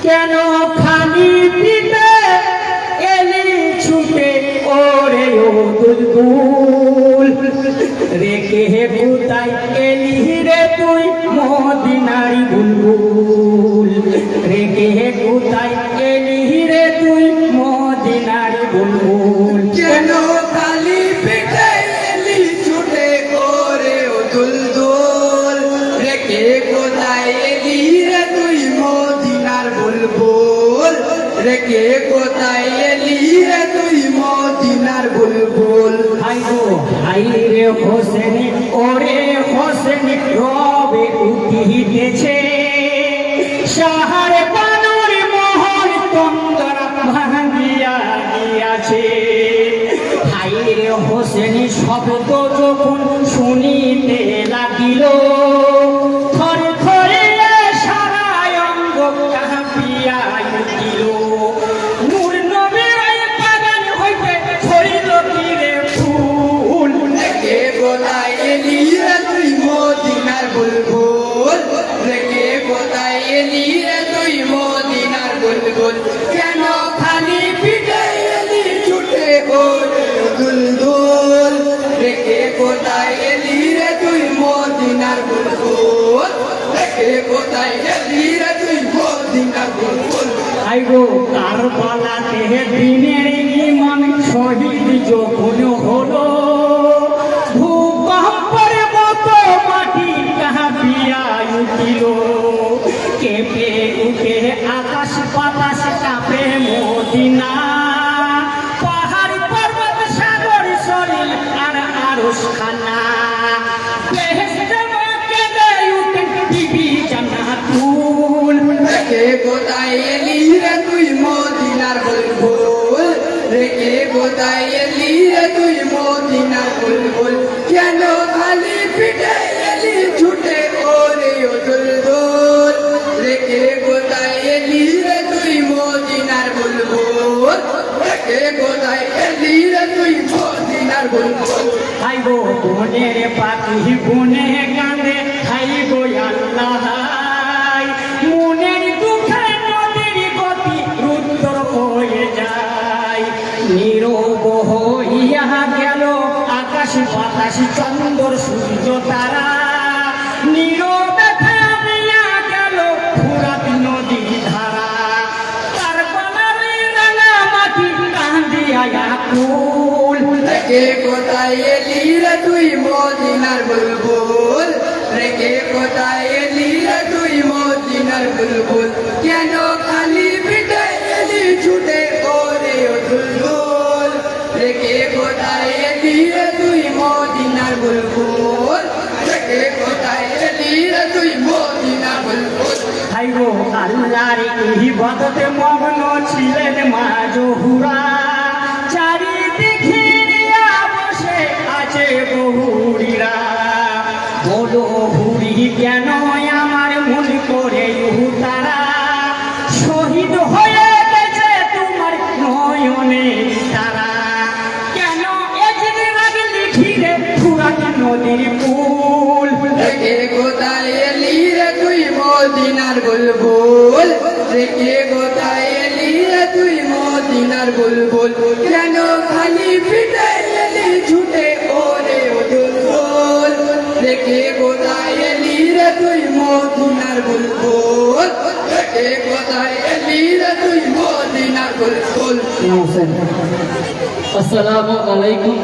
কেন খালি পিঠে এলি ছুটে ওরে ও দুলদুল রেখে কোথায় এলি রে তুই মদিনারি বুলবুল রেখে কোথায় এলি রে তুই মদিনারি বুলবুল কেন খালি পিঠে এলি ছুটে ওরে ও দুলদুল রেখে কোথায় এলি রে তুই মদিনার বুলবুল রেখে কোথায় এলি রে তুই মদিনার বুলবুল হাই রে হোসেনি ওরে হোসেনি রবে উঠিতেছে সাহার বানর মোহর তন্দরা ভাঙিয়া গিয়াছে হাই রে হোসেনি শব্দ যখন শুনিতে লাগিল থরে থরে সারা অঙ্গ কাঁপিয়া উঠিল নূর নবীর বাগান হইতে ছড়িল তীরে ফুল রেখে কোথায় এলি রে তুই মদিনার বুলবুল রেখে কোথায় এলি রে তুই মদিনার বুলবুল কেন খালি পিঠে এলি ছুটে ওরে দুলদুল রেখে কোথায় এলি রে তুই মদিনার বুলবুল রেখে কোথায় এলি রে তুই মদিনার বুলবুল আইগো কারবালাতে দিনের ইমাম শহীদ যখন হলো ভূকম্পের মতো মাটি কাঁপিয়া উঠিল কেঁপে উঠে আকাশ বাতাস কাঁপে মদিনা পাহাড় পর্বত সাগর সরিল আর আরশ খানা বেহেশতে কেঁদে উঠে বিবি জান্নাতুল রেখে কোথায় এলি রে তুই মদিনার বুলবুল রেখে কোথায় এলি রে তুই মদিনার বুলবুল কেন খালি পিঠে এলি ছুটে ওরে ও দুলদুল রেখে কোথায় এলি রে তুই মদিনার বুলবুল রেখে কোথায় এলি রে তুই মদিনার বুলবুল হাইগো বনের পাখি বনে কাঁদে হাইগো আল্লাহ মনের দুঃখে নদীর গতি রুদ্র হয়ে যায় নীরব হইয়া গেল আকাশ বাতাস চন্দ্র সূর্য তারা নীরবে থামিয়া গেল ফুরাত নদী ধারা কারবালার রাঙা মাটি কাঁদিয়া আকুল রেখে কোথায় এলি রে তুই মদিনার বুলবুল রেখে কোথায় এলি রে তুই মদিনার বুলবুল কেন খালি পিঠে এলি ছুটে ওরে ও দুলদুল রেখে কোথায় এলি রে তুই মদিনার বুলবুল রেখে কোথায় এলি রে তুই মদিনার বুলবুল হাইগো আল্লাহর ইবাদতে মগ্ন ছিলেন মা জহুরা চারিদিকে বসে আছে বহুরীরা বলো হুরি কেন আমার মন করে তারা শহীদ হয়ে গেছে তোমার নয়নে তারা কেন এজনে লাগলি ঘিরে ফুরাত নদীর কুল রেখে কোথায় এলি রে তুই মদিনার বুলবুল রেখে কোথায় এলি রে তুই মদিনার বুলবুল কেন খালি পিঠে এলি ছুটে ওরে ও দুলদুল রেখে কোথায় এলি রে তুই মদিনার বুলবুল রেখে কোথায় এলি রে তুই মদিনার বুলবুল আসসালামু আলাইকুম।